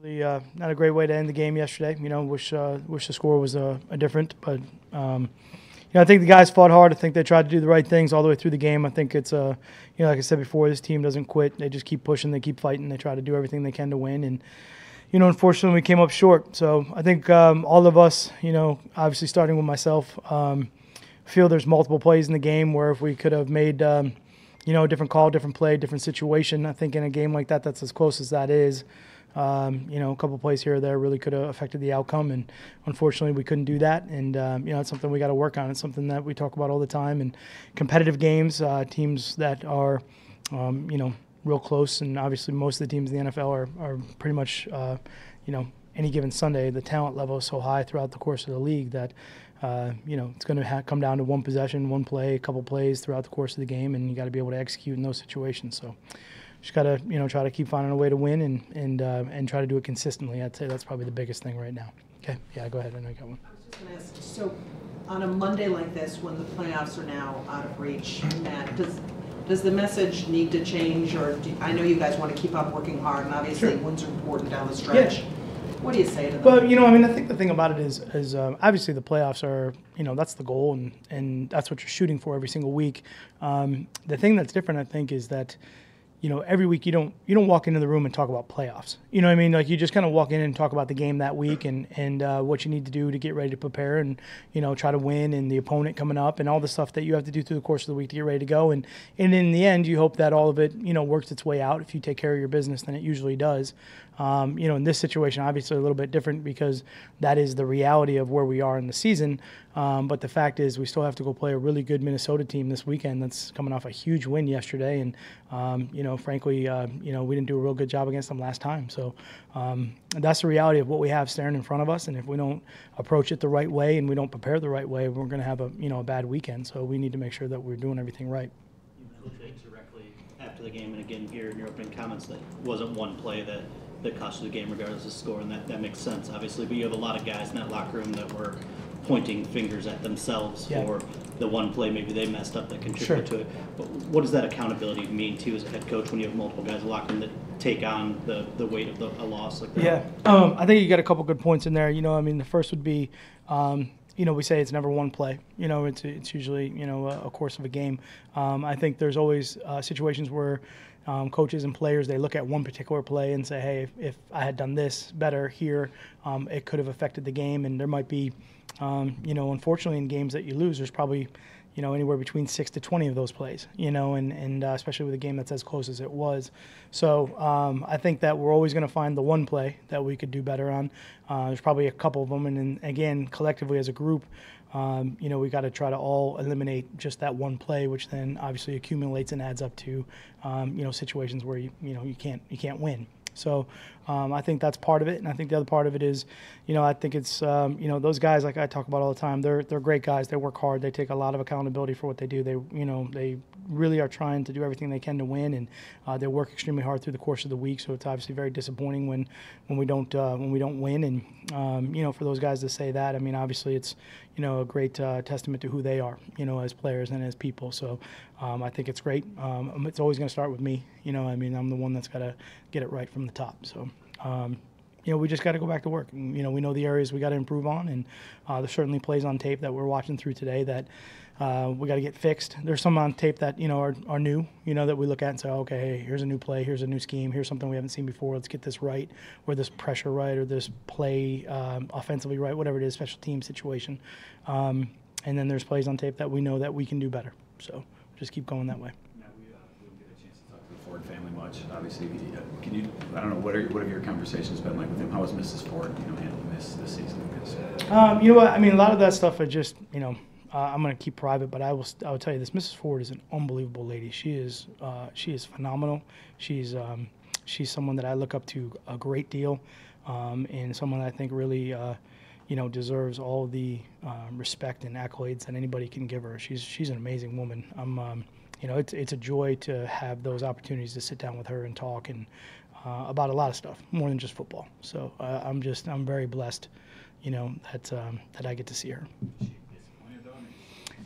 Really, not a great way to end the game yesterday. Wish the score was a different, but I think the guys fought hard. I think they tried to do the right things all the way through the game. I think it's like I said before, this team doesn't quit. They just keep pushing. They keep fighting. They try to do everything they can to win. And unfortunately, we came up short. So I think all of us, obviously starting with myself, feel there's multiple plays in the game where if we could have made a different call, different play, different situation. I think in a game like that, that's as close as that is. A couple plays here or there really could have affected the outcome, and unfortunately we couldn't do that. And it's something we got to work on. It's something that we talk about all the time. And competitive games, teams that are, real close, and obviously most of the teams in the NFL are pretty much, any given Sunday, the talent level is so high throughout the course of the league that it's going to come down to one possession, one play, a couple plays throughout the course of the game, and you got to be able to execute in those situations. So just got to try to keep finding a way to win and try to do it consistently. I'd say that's probably the biggest thing right now. Okay, yeah, go ahead. I know you got one. I was just going to ask, so on a Monday like this, when the playoffs are now out of reach, Matt, does the message need to change, or I know you guys want to keep on working hard, and obviously wins are important down the stretch. Yeah. What do you say to them? Well, I think the thing about it is obviously the playoffs are, that's the goal, and that's what you're shooting for every single week. The thing that's different, I think, is that every week you don't walk into the room and talk about playoffs. You know what I mean? Like, you just kind of walk in and talk about the game that week and what you need to do to get ready to prepare and, try to win, and the opponent coming up and all the stuff that you have to do through the course of the week to get ready to go. And in the end, you hope that all of it, works its way out. If you take care of your business, then it usually does. In this situation, obviously a little bit different because that is the reality of where we are in the season. But the fact is we still have to go play a really good Minnesota team this weekend that's coming off a huge win yesterday. And, frankly, we didn't do a real good job against them last time. So that's the reality of what we have staring in front of us. And if we don't approach it the right way and we don't prepare the right way, we're going to have a bad weekend. So we need to make sure that we're doing everything right. You mentioned it directly after the game, and again here in your opening comments, that wasn't one play that cost you the game regardless of score, and that makes sense, obviously. But you have a lot of guys in that locker room that were pointing fingers at themselves for the one play maybe they messed up that contributed to it. But what does that accountability mean to you as a head coach when you have multiple guys in the locker room that take on the weight of a loss like that? Yeah, I think you got a couple good points in there. The first would be, we say it's never one play. It's usually, a course of a game. I think there's always situations where coaches and players, they look at one particular play and say, hey, if I had done this better here, it could have affected the game. And there might be, unfortunately in games that you lose, there's probably, anywhere between 6 to 20 of those plays, and especially with a game that's as close as it was. So I think that we're always going to find the one play that we could do better on. There's probably a couple of them. And then, again, collectively as a group, we got to try to all eliminate just that one play, which then obviously accumulates and adds up to, situations where you can't win. So I think that's part of it, and I think the other part of it is, I think it's those guys, like I talk about all the time. They're great guys. They work hard. They take a lot of accountability for what they do. They really are trying to do everything they can to win, and they work extremely hard through the course of the week. So it's obviously very disappointing when we don't win. And for those guys to say that, I mean, obviously it's a great testament to who they are, as players and as people. So I think it's great. It's always going to start with me. I'm the one that's got to get it right from the top. So. We just got to go back to work. And, we know the areas we got to improve on, and there's certainly plays on tape that we're watching through today that we got to get fixed. There's some on tape that are new, that we look at and say, okay, hey, here's a new play, here's a new scheme, here's something we haven't seen before. Let's get this right, or this pressure right, or this play offensively right, whatever it is, special team situation. And then there's plays on tape that we know that we can do better. So just keep going that way. Ford family much, obviously. Can you, I don't know, what have your conversations been like with him? How has Mrs. Ford, handling this season? What? I mean, a lot of that stuff I just, I'm going to keep private, but I will tell you this: Mrs. Ford is an unbelievable lady. She is phenomenal. She's someone that I look up to a great deal, and someone I think really, deserves all the respect and accolades that anybody can give her. She's an amazing woman. It's a joy to have those opportunities to sit down with her and talk and about a lot of stuff, more than just football. So I'm very blessed, that I get to see her.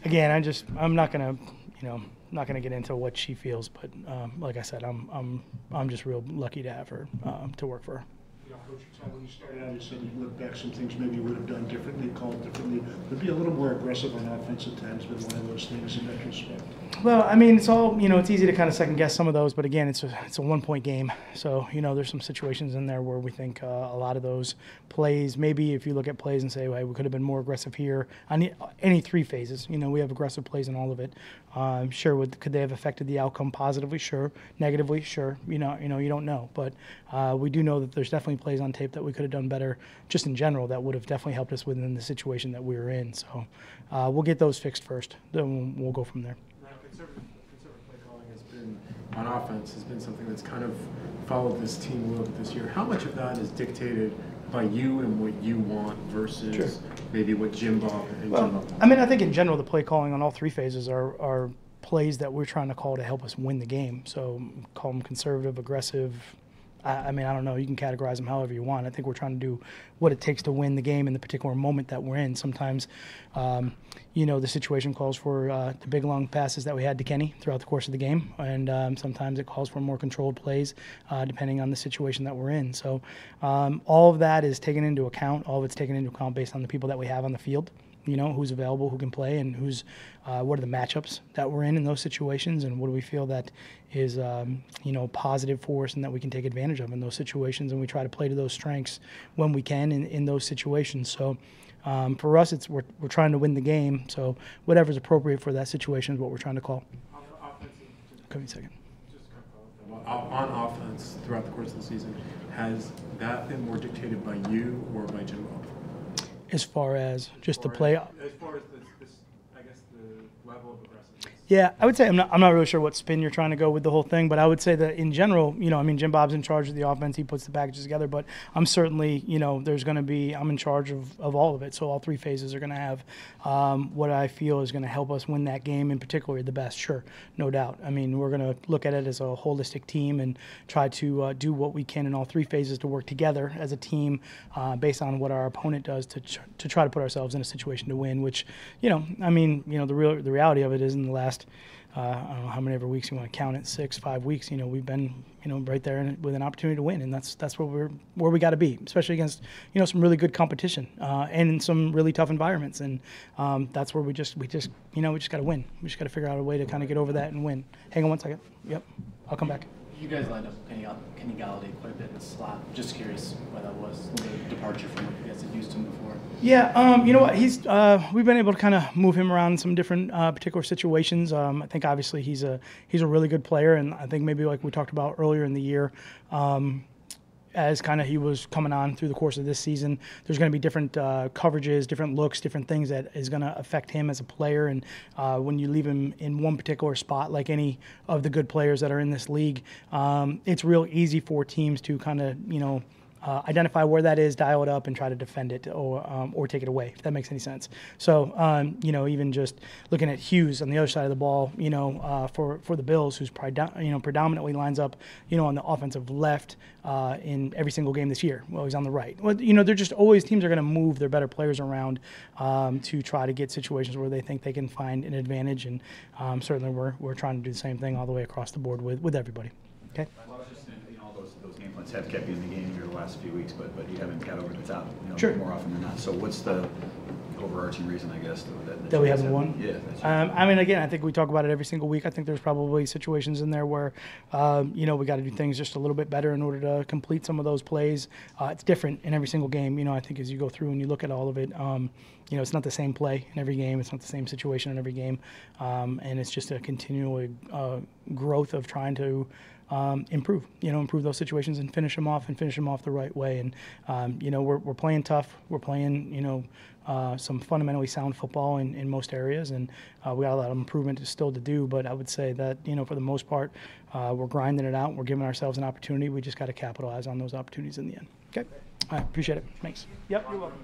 Again, I'm not gonna get into what she feels, but like I said, I'm just real lucky to have her to work for her. Coach, when you started out, you said you looked back some things maybe you would have done differently, called differently, but be a little more aggressive on offense at times been one of those things in retrospect. Well, I mean, it's all, it's easy to kind of second guess some of those, but again, it's a 1-point game. So, there's some situations in there where we think a lot of those plays, maybe if you look at plays and say, well, we could have been more aggressive here on any three phases. We have aggressive plays in all of it. Sure, could they have affected the outcome positively? Sure. Negatively? Sure. You don't know. But we do know that there's definitely plays on tape that we could have done better just in general that would have definitely helped us within the situation that we were in. So we'll get those fixed first. Then we'll go from there. Conservative play calling has been, on offense, has been something that's kind of followed this team a little bit this year. How much of that is dictated by you and what you want versus Sure. maybe what Jim Bob and Jim Bob want? I think in general the play calling on all three phases are plays that we're trying to call to help us win the game. So call them conservative, aggressive. I don't know. You can categorize them however you want. I think we're trying to do what it takes to win the game in the particular moment that we're in. Sometimes, the situation calls for the big long passes that we had to Kenny throughout the course of the game, and sometimes it calls for more controlled plays depending on the situation that we're in. So all of that is taken into account. All of it's taken into account based on the people that we have on the field. Who's available, who can play, and what are the matchups that we're in those situations, and what do we feel that is, positive for us and that we can take advantage of in those situations, and we try to play to those strengths when we can in those situations. So for us, we're trying to win the game, so whatever's appropriate for that situation is what we're trying to call. Give me a second. On offense, throughout the course of the season, has that been more dictated by you or by Jim Bob? As far as just the play? As far as the level of aggressiveness. Yeah, I would say I'm not really sure what spin you're trying to go with the whole thing, but I would say that in general, Jim Bob's in charge of the offense. He puts the packages together, but I'm certainly, I'm in charge of all of it. So all three phases are going to have what I feel is going to help us win that game, in particular the best. Sure, no doubt. We're going to look at it as a holistic team and try to do what we can in all three phases to work together as a team based on what our opponent does to try to put ourselves in a situation to win, which, the reality of it is in the last I don't know how many ever weeks you want to count it, 5 weeks. We've been right there with an opportunity to win, and that's where we got to be, especially against some really good competition and in some really tough environments, and that's where we just got to win. We just got to figure out a way to kind of get over that and win. Hang on one second. Yep, I'll come back. You guys lined up Kenny Galladay quite a bit in the slot. Just curious why that was, a little bit of departure from what you guys had used him before. Yeah, you know what? We've been able to kind of move him around in some different particular situations. I think obviously he's a really good player, and I think maybe like we talked about earlier in the year, as kind of he was coming on through the course of this season, there's going to be different coverages, different looks, different things that is going to affect him as a player. And when you leave him in one particular spot, like any of the good players that are in this league, it's real easy for teams to kind of, identify where that is, dial it up, and try to defend it or take it away, if that makes any sense. So, even just looking at Hughes on the other side of the ball, for the Bills, who's predominantly lines up, on the offensive left in every single game this year. Well, he's on the right. Well, they're just always, teams are going to move their better players around to try to get situations where they think they can find an advantage, and certainly we're trying to do the same thing all the way across the board with everybody. Okay. Those game plans have kept you in the game here the last few weeks, but you haven't got over the top, Sure. more often than not. So what's the overarching reason, I guess, that we haven't won? Yeah. Again, I think we talk about it every single week. I think there's probably situations in there where, we got to do things just a little bit better in order to complete some of those plays. It's different in every single game. I think as you go through and you look at all of it, it's not the same play in every game. It's not the same situation in every game. And it's just a continual growth of trying to improve those situations and finish them off the right way. And, we're playing tough. We're playing, some fundamentally sound football in most areas. And we got a lot of improvement still to do. But I would say that, for the most part, we're grinding it out. We're giving ourselves an opportunity. We just got to capitalize on those opportunities in the end. Okay. I appreciate it. Thanks. Yep, you're welcome.